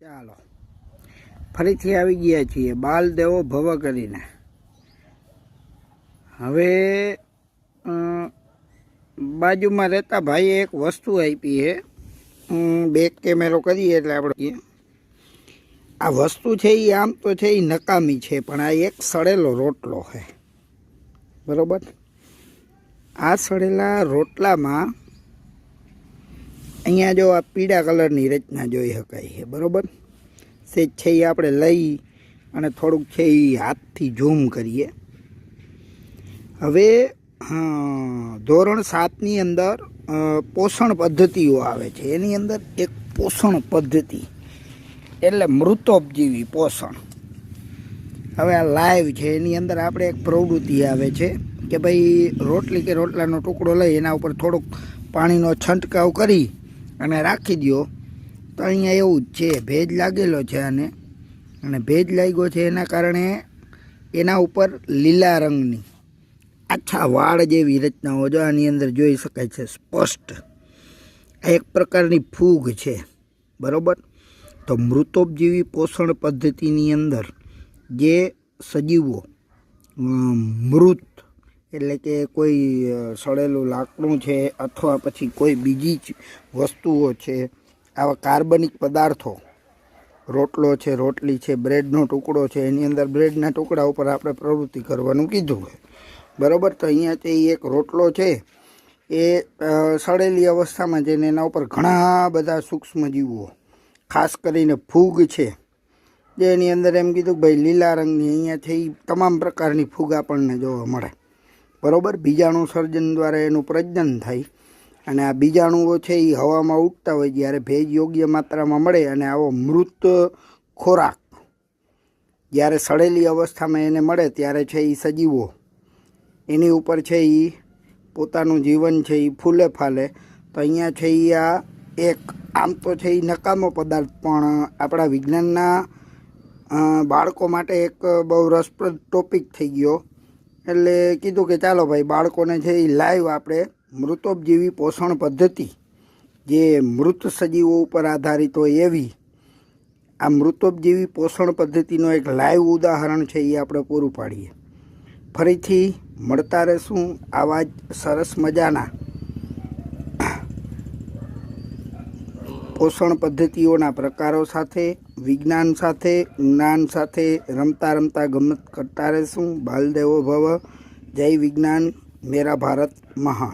ચાલો ફરીથી આવી ગયા છીએ બાલ દેવો ભવ કરીને। હવે બાજુમાં રહેતા ભાઈએ એક વસ્તુ આપી છે, બેક કેમેરો કરીએ એટલે આપણે આ વસ્તુ છે એ આમ તો છે એ નકામી છે, પણ આ એક સડેલો રોટલો છે, બરાબર। આ સડેલા રોટલામાં અહીંયા જો આ પીળા કલરની રચના જોઈ શકાય છે, બરાબર। સેજ છે એ આપણે લઈ અને થોડુંક છે એ હાથથી ઝૂમ કરીએ। હવે ધોરણ 7ની અંદર પોષણ પદ્ધતિઓ આવે છે, એની અંદર એક પોષણ પદ્ધતિ એટલે મૃતોપજીવી પોષણ। હવે આ લાઈવ છે, એની અંદર આપણે એક પ્રવૃત્તિ આવે છે કે ભાઈ રોટલી કે રોટલાનો ટુકડો લઈ એના ઉપર થોડોક પાણીનો છંટકાવ કરી અને રાખી દો તો અહીંયા એવું જ છે, ભેજ લાગેલો છે આને, અને ભેજ લાગ્યો છે એના કારણે એના ઉપર લીલા રંગની આછા વાળ જેવી રચનાઓ જો આની અંદર જોઈ શકાય છે સ્પષ્ટ। આ એક પ્રકારની ફૂગ છે, બરાબર। તો મૃતોપજીવી પોષણ પદ્ધતિની અંદર જે સજીવો મૃત એટલે કે કોઈ સડેલું લાકડું છે અથવા પછી કોઈ બીજી જ વસ્તુઓ છે, આવા કાર્બનિક પદાર્થો, રોટલો છે, રોટલી છે, બ્રેડનો ટુકડો છે, એની અંદર બ્રેડના ટુકડા ઉપર આપણે પ્રવૃત્તિ કરવાનું કીધું છે, બરાબર। તો અહીંયા તે એક રોટલો છે એ સડેલી અવસ્થામાં જઈને એના ઉપર ઘણા બધા સૂક્ષ્મજીવો, ખાસ કરીને ફૂગ છે, જે એની અંદર એમ કીધું કે ભાઈ લીલા રંગની અહીંયા છે એ તમામ પ્રકારની ફૂગ આપણને જોવા મળે, બરાબર। બીજાણુ સર્જન દ્વારા એનું પ્રજનન થાય અને આ બીજાણુઓ છે એ હવામાં ઉડતા હોય, જ્યારે ભેજ યોગ્ય માત્રામાં મળે અને આવો મૃત ખોરાક જ્યારે સડેલી અવસ્થામાં એને મળે ત્યારે છે એ સજીવો એની ઉપર છે એ પોતાનું જીવન છે એ ફૂલે ફાલે। તો અહીંયા છે એ આ એક આમ તો છે એ નકામો પદાર્થ પણ આપણા વિજ્ઞાનના બાળકો માટે એક બહુ રસપ્રદ ટોપિક થઈ ગયો, એટલે કીધું કે ચાલો ભાઈ બાળકોને છે એ લાઈવ આપણે મૃતોપજીવી પોષણ પદ્ધતિ જે મૃત સજીવો ઉપર આધારિત હોય એવી આ મૃતોપજીવી પોષણ પદ્ધતિનો એક લાઈવ ઉદાહરણ છે એ આપણે પૂરું પાડીએ। ફરીથી મળતા રહેશું આવા જ સરસ મજાના પોષણ પદ્ધતિઓના પ્રકારો સાથે, વિજ્ઞાન સાથે, જ્ઞાન સાથે રમતા રમતા ગમત કરતા રહેશું। બાલદેવો ભવ, જય વિજ્ઞાન, મેરા ભારત મહાન।